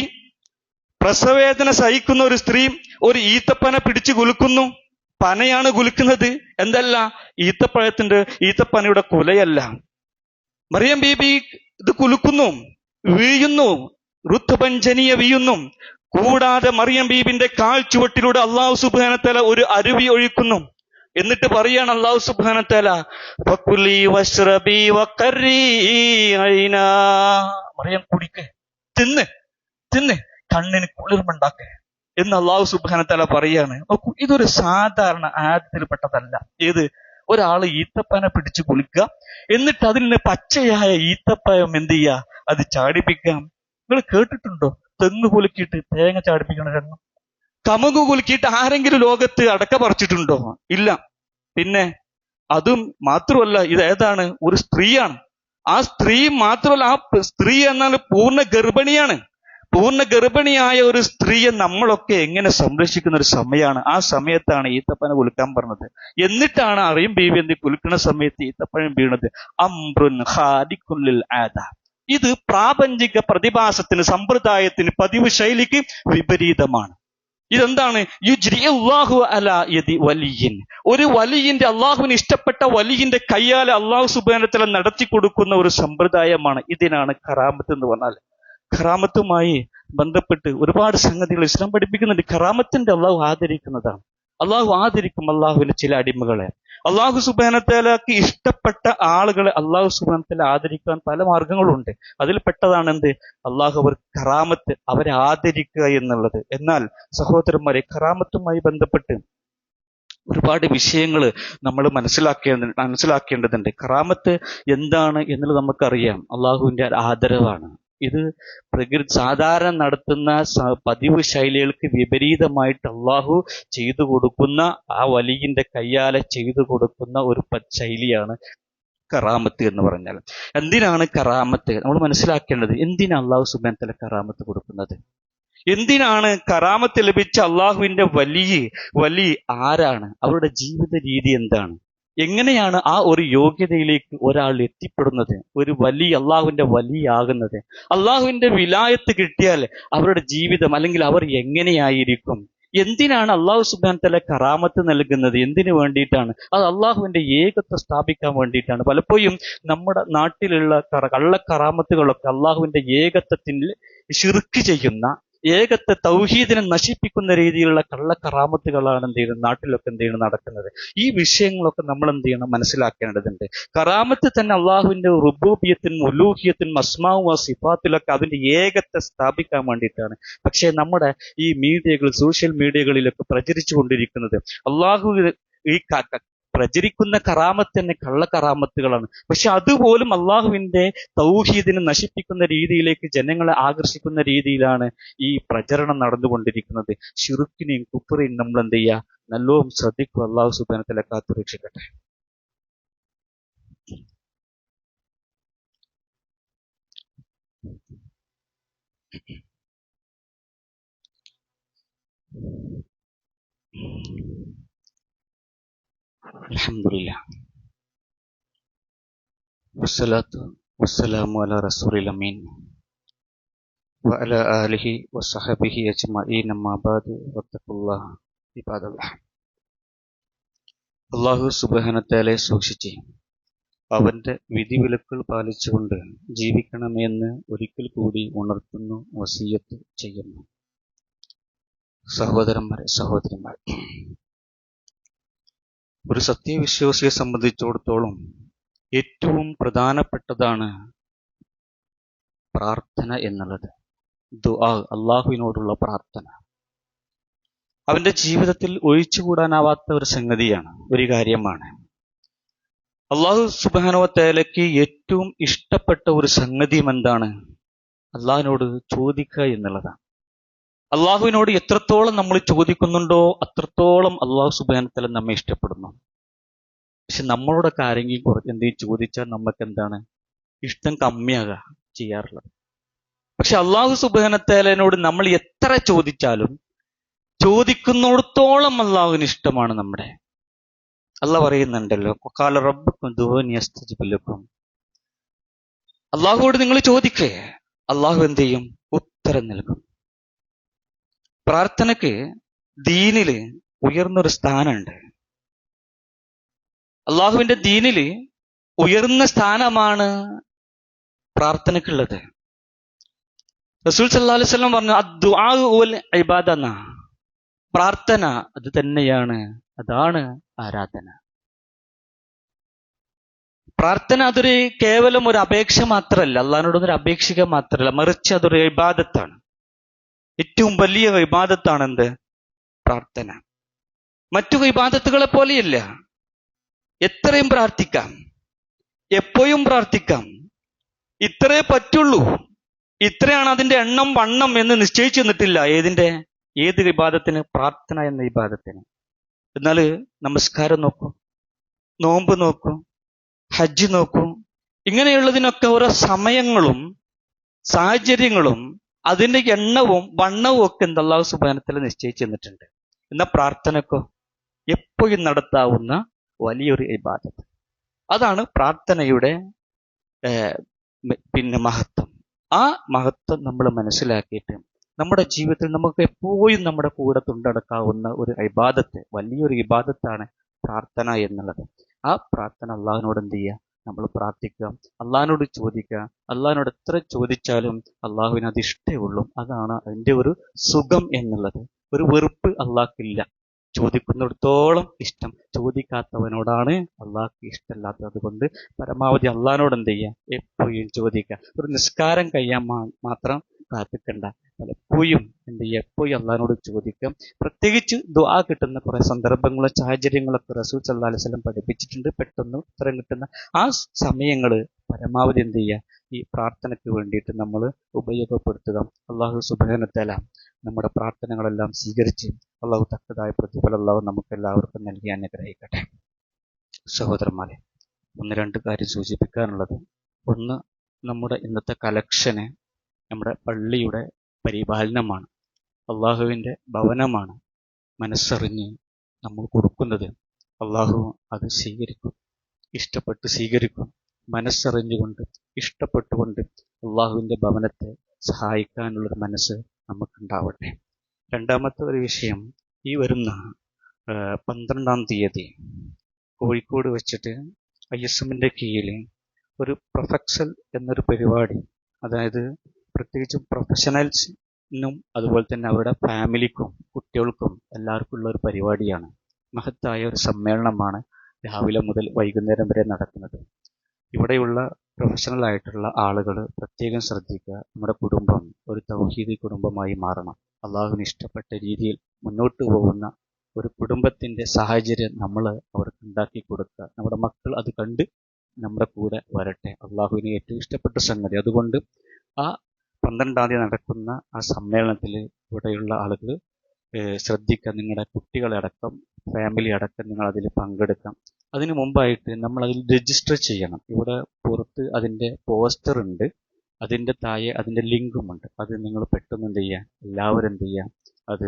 പ്രസവേദന സഹിക്കുന്ന ഒരു സ്ത്രീ ഒരു ഈത്തപ്പന പിടിച്ചു കുലുക്കുന്നു. പനയാണ് കുലുക്കുന്നത്, എന്തല്ല ഈത്തപ്പനയുടെ കുലയല്ല. മറിയം ബീബി ഇത് കുലുക്കുന്നു, വീഴുന്നു, ഋത്തുപഞ്ചനിയ വീഴുന്നു. കൂടാതെ മറിയം ബീബിന്റെ കാൽ ചുവട്ടിലൂടെ അള്ളാഹു സുബ്ഹാനഹു വ തആല ഒരു അരുവി ഒഴുക്കുന്നു. എന്നിട്ട് പറയാണ് അള്ളാഹു സുബ്ഹാനഹു വ തആല, ഫകുലി വശ്റബി വഖറി ഐനാ. മറിയം കുടിക്ക്, തിന്ന് കണ്ണിന് കുളിർമണ്ടാക്ക് എന്ന് അള്ളാഹു സുബ്ഹാനഹു വ തആല പറയാണ്. ഇതൊരു സാധാരണ ആയത്തിൽപ്പെട്ടതല്ല. ഏത്? ഒരാള് ഈത്തപ്പന പിടിച്ചു കുളിക്കുക, എന്നിട്ട് അതിൽ നിന്ന് പച്ചയായ ഈത്തപ്പഴം എന്ത് ചെയ്യുക? അത് ചാടിപ്പിക്കാം. നിങ്ങൾ കേട്ടിട്ടുണ്ടോ തെങ്ങ് കുലുക്കിയിട്ട് തേങ്ങ ചാടിപ്പിക്കണ രംഗം? കമുക് കുലുക്കിയിട്ട് ആരെങ്കിലും ലോകത്ത് അടക്ക പറിച്ചിട്ടുണ്ടോ? ഇല്ല. പിന്നെ അതും മാത്രമല്ല, ഇത് ഏതാണ്? ഒരു സ്ത്രീയാണ്. ആ സ്ത്രീ മാത്രമല്ല, ആ സ്ത്രീ എന്നാൽ പൂർണ്ണ ഗർഭിണിയാണ്. പൂർണ്ണ ഗർഭിണിയായ ഒരു സ്ത്രീയെ നമ്മളൊക്കെ എങ്ങനെ സംരക്ഷിക്കുന്ന ഒരു സമയമാണ്. ആ സമയത്താണ് ഈത്തപ്പന കുലുക്കാൻ പറഞ്ഞത്. എന്നിട്ടാണ് അറിയും ബീവി എന്ത് കുലുക്കുന്ന സമയത്ത് ഈത്തപ്പഴം വീണത്. അംറുൻ ഖാദിഖുൻ ലിൽ ആദ. ഇത് പ്രാപഞ്ചിക പ്രതിഭാസത്തിന്, സമ്പ്രദായത്തിന്, പതിവ് ശൈലിക്ക് വിപരീതമാണ്. ഇതെന്താണ്? യുജ്രിഉല്ലാഹു അലാ യദി വലിയിൻ. ഒരു വലിയിന്റെ, അള്ളാഹുവിന് ഇഷ്ടപ്പെട്ട വലിയിന്റെ കയ്യാൽ അള്ളാഹു സുബ്ഹാനഹു വ തആല നടത്തി കൊടുക്കുന്ന ഒരു സമ്പ്രദായമാണ്. ഇതിനാണ് കറാമത്ത് എന്ന് പറഞ്ഞാൽ. ഖറാമത്തുമായി ബന്ധപ്പെട്ട് ഒരുപാട് സംഗതികൾ ഇസ്ലാം പഠിപ്പിക്കുന്നുണ്ട്. ഖറാമത്തിന്റെ അള്ളാഹു ആദരിക്കുന്നതാണ്. അള്ളാഹു ആദരിക്കും അള്ളാഹുവിന്റെ ചില അടിമകളെ. അള്ളാഹു സുബ്ഹാനഹു വ തആലക്ക് ഇഷ്ടപ്പെട്ട ആളുകളെ അള്ളാഹു സുബ്ഹാനഹു വ തആല ആദരിക്കാൻ പല മാർഗങ്ങളുണ്ട്. അതിൽ പെട്ടതാണ് എന്ത്? അള്ളാഹു അവർ ഖറാമത്ത്, അവരെ ആദരിക്കുക എന്നുള്ളത്. എന്നാൽ സഹോദരന്മാരെ, ഖറാമത്തുമായി ബന്ധപ്പെട്ട് ഒരുപാട് വിഷയങ്ങൾ നമ്മൾ മനസ്സിലാക്കേണ്ടതുണ്ട്. ഖറാമത്ത് എന്താണ് എന്നുള്ളത് നമുക്കറിയാം. അള്ളാഹുവിന്റെ ആദരവാണ്. ഇത് സാധാരണ നടത്തുന്ന പതിവ് ശൈലികൾക്ക് വിപരീതമായിട്ട് അള്ളാഹു ചെയ്തു കൊടുക്കുന്ന, ആ വലിയിന്റെ കയ്യാലെ ചെയ്തു കൊടുക്കുന്ന ഒരു ശൈലിയാണ് കറാമത്ത് എന്ന് പറഞ്ഞാൽ. എന്തിനാണ് കറാമത്ത് നമ്മൾ മനസ്സിലാക്കേണ്ടത്? എന്തിനാണ് അള്ളാഹു സുബ്ഹാനഹു വ തആല കറാമത്ത് കൊടുക്കുന്നത്? എന്തിനാണ് കറാമത്ത് ലഭിച്ച അള്ളാഹുവിന്റെ വലിയ ആരാണ്? അവരുടെ ജീവിത രീതി എന്താണ്? എങ്ങനെയാണ് ആ ഒരു യോഗ്യതയിലേക്ക് ഒരാൾ എത്തിപ്പെടുന്നത്? ഒരു അള്ളാഹുവിന്റെ വലിയാകുന്നത്? അള്ളാഹുവിന്റെ വിലായത്ത് കിട്ടിയാൽ അവരുടെ ജീവിതം, അല്ലെങ്കിൽ അവർ എങ്ങനെയായിരിക്കും? എന്തിനാണ് അള്ളാഹു സുബ്ഹാനഹു വ തആല കറാമത്ത് നൽകുന്നത്? എന്തിനു വേണ്ടിയിട്ടാണ്? അത് അള്ളാഹുവിന്റെ ഏകത്വം സ്ഥാപിക്കാൻ വേണ്ടിയിട്ടാണ്. പലപ്പോഴും നമ്മുടെ നാട്ടിലുള്ള കള്ളക്കറാമത്തുകളൊക്കെ അള്ളാഹുവിന്റെ ഏകത്വത്തിൽ ശിർക്ക് ചെയ്യുന്ന, ഏകത്തെ തൗഹീദിനെ നശിപ്പിക്കുന്ന രീതിയിലുള്ള കള്ളക്കറാമത്തുകളാണ് എന്ത് ചെയ്യുന്നത്, നാട്ടിലൊക്കെ എന്ത് ചെയ്യുന്നത്, നടക്കുന്നത്. ഈ വിഷയങ്ങളൊക്കെ നമ്മൾ എന്ത് ചെയ്യണം, മനസ്സിലാക്കേണ്ടതുണ്ട്. കറാമത്ത് തന്നെ അള്ളാഹുവിന്റെ റുബൂബിയത്തിനും ഉലൂഹിയത്തിനും അസ്മാഉ സിഫാത്തിലൊക്കെ അതിന്റെ ഏകത്തെ സ്ഥാപിക്കാൻ വേണ്ടിയിട്ടാണ്. പക്ഷേ നമ്മുടെ ഈ സോഷ്യൽ മീഡിയകളിലൊക്കെ പ്രചരിച്ചു കൊണ്ടിരിക്കുന്നത് അള്ളാഹു ഈ പ്രചരിക്കുന്ന കറാമത്ത് തന്നെ കള്ളക്കറാമത്തുകളാണ്. പക്ഷെ അതുപോലും അള്ളാഹുവിന്റെ തൗഹീദിനെ നശിപ്പിക്കുന്ന രീതിയിലേക്ക് ജനങ്ങളെ ആകർഷിക്കുന്ന രീതിയിലാണ് ഈ പ്രചരണം നടന്നുകൊണ്ടിരിക്കുന്നത്. ശിർക്കിനെയും കുഫ്റിനെയും നമ്മൾ എന്ത് ചെയ്യുക, നല്ലോണം ശ്രദ്ധിക്കുക. അള്ളാഹു സുബ്ഹാനഹു വ തആല കാത്തുരക്ഷിക്കട്ടെ. അൽഹംദുലില്ലാഹ് വസ്സലാത്തു വസ്സലാമു അലാ റസൂലിൽ അമീൻ. وعلى آله وصحبه أجمعين أما بعد واتقوا الله عباد الله. അള്ളാഹു സുബ്ഹാനഹു സൂക്ഷിച്ച് അവന്റെ വിധിവിലക്കുകൾ പാലിച്ചുകൊണ്ട് ജീവിക്കണമെന്ന് ഒരിക്കൽ കൂടി ഉണർത്തുന്നു, വസിയത്ത് ചെയ്യുന്നു. സഹോദരന്മാരെ, സഹോദരിമാർ, ഒരു സത്യവിശ്വാസിയെ സംബന്ധിച്ചിടത്തോളം ഏറ്റവും പ്രധാനപ്പെട്ടതാണ് പ്രാർത്ഥന എന്നുള്ളത്. ദുആ, അള്ളാഹുവിനോടുള്ള പ്രാർത്ഥന അവന്റെ ജീവിതത്തിൽ ഒഴിച്ചുകൂടാനാവാത്ത ഒരു സംഗതിയാണ്, ഒരു കാര്യമാണ്. അള്ളാഹു സുബ്ഹാനഹു വ തആലയ്ക്ക് ഏറ്റവും ഇഷ്ടപ്പെട്ട ഒരു സംഗതിയും എന്താണ്? അള്ളാഹിനോട് ചോദിക്കുക എന്നുള്ളതാണ്. അള്ളാഹുവിനോട് എത്രത്തോളം നമ്മൾ ചോദിക്കുന്നുണ്ടോ അത്രത്തോളം അള്ളാഹു സുബ്ഹാനഹു വ തആല നമ്മെ ഇഷ്ടപ്പെടുന്നു. പക്ഷെ നമ്മളോടൊക്കെ ആരെങ്കിലും എന്തെങ്കിലും ചോദിച്ചാൽ നമുക്ക് എന്താണ്? ഇഷ്ടം കമ്മിയാകുക ചെയ്യാറുള്ളത്. പക്ഷെ അള്ളാഹു സുബ്ഹാനഹു വ തആലയോട് നമ്മൾ എത്ര ചോദിച്ചാലും ചോദിക്കുന്നിടത്തോളം അള്ളാഹുവിന് ഇഷ്ടമാണ് നമ്മുടെ. അള്ളാഹ് പറയുന്നുണ്ടല്ലോ, ഖാല റബ്ബുക്കും ഉദ്ഊനി അസ്തജിബ് ലക്കും. അള്ളാഹുവോട് നിങ്ങൾ ചോദിക്കേ, അള്ളാഹു എന്ത് ചെയ്യും? ഉത്തരം നൽകും. പ്രാർത്ഥനയ്ക്ക് ദീനില് ഉയർന്നൊരു സ്ഥാനമുണ്ട്. അള്ളാഹുവിന്റെ ദീനില് ഉയർന്ന സ്ഥാനമാണ് പ്രാർത്ഥനയ്ക്കുള്ളത്. റസൂൽ സല്ലല്ലാഹു അലൈഹി വസല്ലം പറഞ്ഞു, അദ്ദുആഉ വൽ ഇബാദ എന്നാ. പ്രാർത്ഥന അത് തന്നെയാണ്, അതാണ് ആരാധന. പ്രാർത്ഥന അതൊരു കേവലം ഒരു അപേക്ഷ മാത്രമല്ല, അള്ളാഹിനോടൊന്നൊരു അപേക്ഷിക മാത്രമല്ല, മറിച്ച് അതൊരു ഇബാദത്താണ്. ഏറ്റവും വലിയ ഇബാദത്താണ് എന്ത്? പ്രാർത്ഥന. മറ്റു ഇബാദത്തുകളെ പോലെയല്ല. എത്രയും പ്രാർത്ഥിക്കാം, എപ്പോഴും പ്രാർത്ഥിക്കാം, ഇത്രേ പറ്റുള്ളൂ, ഇത്രയാണ് അതിന്റെ എണ്ണം വണ്ണം എന്ന് നിശ്ചയിച്ചു തന്നിട്ടില്ല. ഏത് ഇബാദത്തിന്? പ്രാർത്ഥന എന്ന ഇബാദത്തിന്. എന്നാൽ നമസ്കാരം നോക്കൂ, നോമ്പ് നോക്കൂ, ഹജ്ജ് നോക്കൂ, ഇങ്ങനെയുള്ളതിനൊക്കെ ഓരോ സമയങ്ങളും സാഹചര്യങ്ങളും അതിന്റെ എണ്ണവും വണ്ണവും ഒക്കെ അല്ലാഹു സുബ്ഹാനഹു വ തആല നിശ്ചയിച്ചു തന്നിട്ടുണ്ട്. എന്നാൽ പ്രാർത്ഥനക്കോ എപ്പോഴും നടത്താവുന്ന വലിയൊരു ഇബാദത്ത്. അതാണ് പ്രാർത്ഥനയുടെ മഹത്വം. ആ മഹത്വം നമ്മൾ മനസ്സിലാക്കിയിട്ട് നമ്മുടെ ജീവിതത്തിൽ നമുക്ക് എപ്പോഴും നമ്മുടെ കൂടെ കൊണ്ടടക്കാവുന്ന ഒരു ഇബാദത്ത്, വലിയൊരു ഇബാദത്താണ് പ്രാർത്ഥന എന്നുള്ളത്. ആ പ്രാർത്ഥന അള്ളാഹിനോട് എന്ത് ചെയ്യുക? നമ്മൾ പ്രാർത്ഥിക്കുക, അള്ളാഹിനോട് ചോദിക്കുക. അള്ളാഹിനോട് എത്ര ചോദിച്ചാലും അള്ളാഹുവിന് അത് ഇഷ്ടമേ ഉള്ളൂ. അതാണ് അതിൻ്റെ ഒരു സുഖം എന്നുള്ളത്. ഒരു വെറുപ്പ് അള്ളാഹ്ക്കില്ല. ചോദിക്കുന്നിടത്തോളം ഇഷ്ടം. ചോദിക്കാത്തവനോടാണ് അള്ളാഹ്ക്ക് ഇഷ്ടമല്ലാത്തത്. അതുകൊണ്ട് പരമാവധി അള്ളാഹിനോട് എന്ത് ചെയ്യുക? എപ്പോഴും ചോദിക്കുക. ഒരു നിസ്കാരം കഴിയാൻ മാത്രം കാത്തിക്കണ്ട. പലപ്പോഴും എന്ത് ചെയ്യുക? എപ്പോഴും അള്ളാഹിനോട് ചോദിക്കാം. പ്രത്യേകിച്ച് ദുആ കിട്ടുന്ന കുറെ സന്ദർഭങ്ങളും സാഹചര്യങ്ങളൊക്കെ റസൂൽ സല്ലല്ലാഹു അലൈഹി വസല്ലം പഠിപ്പിച്ചിട്ടുണ്ട്. പെട്ടെന്ന് ഉത്തരം കിട്ടുന്ന ആ സമയങ്ങൾ പരമാവധി എന്ത് ചെയ്യുക? ഈ പ്രാർത്ഥനയ്ക്ക് വേണ്ടിയിട്ട് നമ്മൾ ഉപയോഗപ്പെടുത്തുക. അള്ളാഹു സുബ്ഹാനഹു വ തആല നമ്മുടെ പ്രാർത്ഥനകളെല്ലാം സ്വീകരിച്ച് അള്ളാഹു തക്കതായ പ്രതിഫലം അള്ളാഹു നമുക്ക് എല്ലാവർക്കും നൽകി അനുഗ്രഹിക്കട്ടെ. സഹോദരന്മാരെ, 1-2 കാര്യം സൂചിപ്പിക്കാനുള്ളത്. ഒന്ന്, നമ്മുടെ ഇന്നത്തെ കലക്ഷന് നമ്മുടെ പള്ളിയുടെ പരിപാലനമാണ്, അള്ളാഹുവിൻ്റെ ഭവനമാണ്. മനസ്സറിഞ്ഞ് നമ്മൾ കൊടുക്കുന്നത് അള്ളാഹു അത് സ്വീകരിക്കും, ഇഷ്ടപ്പെട്ട് സ്വീകരിക്കും. മനസ്സറിഞ്ഞുകൊണ്ട് ഇഷ്ടപ്പെട്ടുകൊണ്ട് അള്ളാഹുവിൻ്റെ ഭവനത്തെ സഹായിക്കാനുള്ളൊരു മനസ്സ് നമുക്കുണ്ടാവട്ടെ. രണ്ടാമത്തെ ഒരു വിഷയം, ഈ വരുന്ന 12-ാം തീയതി കോഴിക്കോട് വെച്ചിട്ട് ISM-ന്റെ കീഴിൽ ഒരു പ്രൊഫക്സൽ എന്നൊരു പരിപാടി, അതായത് പ്രത്യേകിച്ചും പ്രൊഫഷണൽസിനും അതുപോലെ തന്നെ അവരുടെ ഫാമിലിക്കും കുട്ടികൾക്കും എല്ലാവർക്കും ഉള്ള ഒരു പരിപാടിയാണ്. മഹത്തായ ഒരു സമ്മേളനമാണ് രാവിലെ മുതൽ വൈകുന്നേരം വരെ നടക്കുന്നത്. ഇവിടെയുള്ള പ്രൊഫഷണൽ ആയിട്ടുള്ള ആളുകൾ പ്രത്യേകം ശ്രദ്ധിക്കുക. നമ്മുടെ കുടുംബം ഒരു തൗഹീദി കുടുംബമായി മാറണം. അള്ളാഹുവിന് ഇഷ്ടപ്പെട്ട രീതിയിൽ മുന്നോട്ട് പോകുന്ന ഒരു കുടുംബത്തിൻ്റെ സാഹചര്യം നമ്മൾ അവർക്ക് ഉണ്ടാക്കി കൊടുക്കുക. നമ്മുടെ മക്കൾ അത് കണ്ട് നമ്മുടെ കൂടെ വരട്ടെ. അള്ളാഹുവിന് ഏറ്റവും ഇഷ്ടപ്പെട്ട സംഗതി. അതുകൊണ്ട് ആ 12-ാം തീയതി നടക്കുന്ന ആ സമ്മേളനത്തിൽ ഇവിടെയുള്ള ആളുകൾ ശ്രദ്ധിക്കുക. നിങ്ങളുടെ കുട്ടികളെ അടക്കം ഫാമിലി അടക്കം നിങ്ങൾ അതിൽ പങ്കെടുക്കാം. അതിന് മുമ്പായിട്ട് നമ്മൾ അതിൽ രജിസ്റ്റർ ചെയ്യണം. ഇവിടെ പുറത്ത് അതിൻ്റെ പോസ്റ്റർ ഉണ്ട്, അതിൻ്റെ താഴെ അതിൻ്റെ ലിങ്കുമുണ്ട്. അത് നിങ്ങൾ പെട്ടെന്ന് എന്ത് ചെയ്യുക? എല്ലാവരും എന്ത് ചെയ്യുക? അത്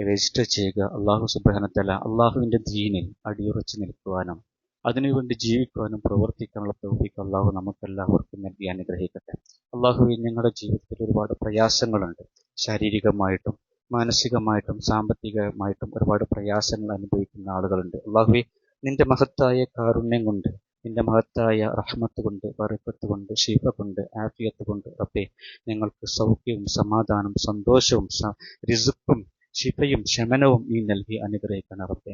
രജിസ്റ്റർ ചെയ്യുക. അള്ളാഹു സുബ്ഹാനഹു വ തആല അള്ളാഹുവിൻ്റെ ദീനിൽ അടിയുറച്ച് നിൽക്കുവാനും അതിനുവേണ്ടി ജീവിക്കുവാനും പ്രവർത്തിക്കാനുള്ള തൗഫീഖ് അള്ളാഹു നമുക്കെല്ലാവർക്കും നൽകി അനുഗ്രഹിക്കട്ടെ. അള്ളാഹുവേ, ഞങ്ങളുടെ ജീവിതത്തിൽ ഒരുപാട് പ്രയാസങ്ങളുണ്ട്. ശാരീരികമായിട്ടും മാനസികമായിട്ടും സാമ്പത്തികമായിട്ടും ഒരുപാട് പ്രയാസങ്ങൾ അനുഭവിക്കുന്ന ആളുകളുണ്ട്. അള്ളാഹുവേ, നിന്റെ മഹത്തായ കാരുണ്യം കൊണ്ട്, നിന്റെ മഹത്തായ റഹ്മത്ത് കൊണ്ട്, ബറക്കത്ത് കൊണ്ട്, ശിഫ കൊണ്ട്, ആഫിയത്ത് കൊണ്ട് റബ്ബേ, ഞങ്ങൾക്ക് സൗഖ്യവും സമാധാനവും സന്തോഷവും റിസുക്കും ശിഫയും ശമനവും നീ നൽകി അനുഗ്രഹിക്കണം റബ്ബേ.